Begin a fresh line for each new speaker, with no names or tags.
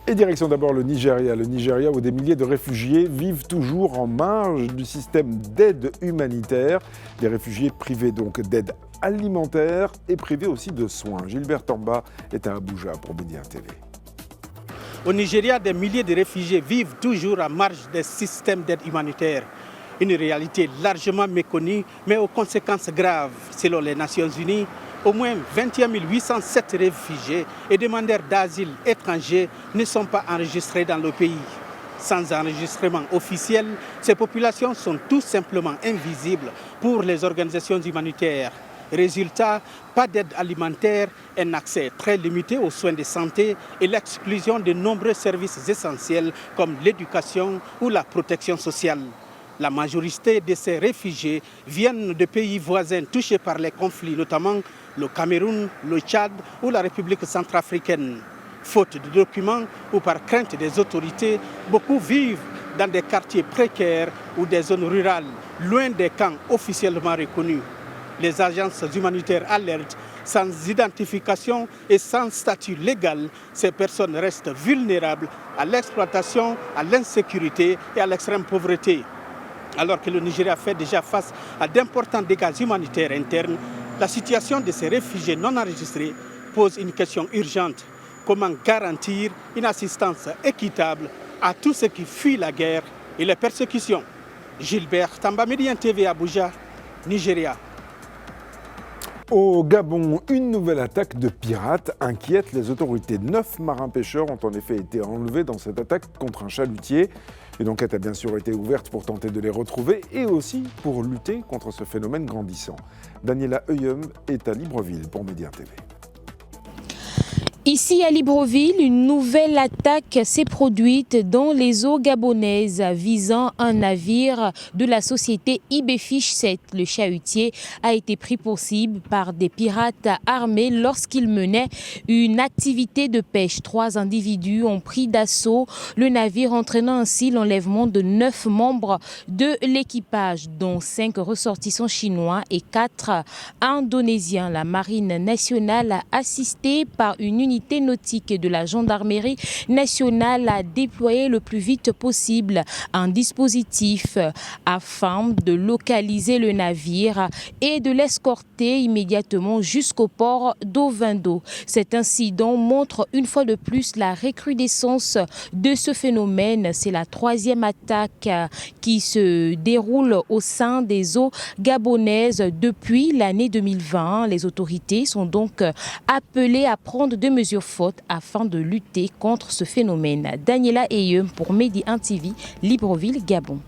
Et direction d'abord le Nigeria. Le Nigeria où des milliers de réfugiés vivent toujours en marge du système d'aide humanitaire. Des réfugiés privés donc d'aide alimentaire et privés aussi de soins. Gilbert Tamba est à Abuja pour Média TV.
Au Nigeria, des milliers de réfugiés vivent toujours à marge des systèmes d'aide humanitaire. Une réalité largement méconnue, mais aux conséquences graves. Selon les Nations Unies, au moins 21 807 réfugiés et demandeurs d'asile étrangers ne sont pas enregistrés dans le pays. Sans enregistrement officiel, ces populations sont tout simplement invisibles pour les organisations humanitaires. Résultat, pas d'aide alimentaire, un accès très limité aux soins de santé et l'exclusion de nombreux services essentiels comme l'éducation ou la protection sociale. La majorité de ces réfugiés viennent de pays voisins touchés par les conflits, notamment le Cameroun, le Tchad ou la République centrafricaine. Faute de documents ou par crainte des autorités, beaucoup vivent dans des quartiers précaires ou des zones rurales, loin des camps officiellement reconnus. Les agences humanitaires alertent, sans identification et sans statut légal, ces personnes restent vulnérables à l'exploitation, à l'insécurité et à l'extrême pauvreté. Alors que le Nigeria fait déjà face à d'importants dégâts humanitaires internes, la situation de ces réfugiés non enregistrés pose une question urgente. Comment garantir une assistance équitable à tous ceux qui fuient la guerre et les persécutions? Gilbert Tamba, Média TV, Abuja, Nigeria.
Au Gabon, une nouvelle attaque de pirates inquiète les autorités. 9 marins-pêcheurs ont en effet été enlevés dans cette attaque contre un chalutier. Une enquête a bien sûr été ouverte pour tenter de les retrouver et aussi pour lutter contre ce phénomène grandissant. Daniela Euyem est à Libreville pour Média TV.
Ici à Libreville, une nouvelle attaque s'est produite dans les eaux gabonaises visant un navire de la société IB-Fish 7. Le chalutier a été pris pour cible par des pirates armés lorsqu'il menait une activité de pêche. 3 individus ont pris d'assaut le navire, entraînant ainsi l'enlèvement de 9 membres de l'équipage, dont 5 ressortissants chinois et 4 indonésiens. La marine nationale, assistée par une unité nautique de la gendarmerie nationale, a déployé le plus vite possible un dispositif afin de localiser le navire et de l'escorter immédiatement jusqu'au port d'Ovendo. Cet incident montre une fois de plus la recrudescence de ce phénomène. C'est la 3e attaque qui se déroule au sein des eaux gabonaises depuis l'année 2020. Les autorités sont donc appelées à prendre des mesures fortes afin de lutter contre ce phénomène. Daniela Euyem pour Média TV, Libreville, Gabon.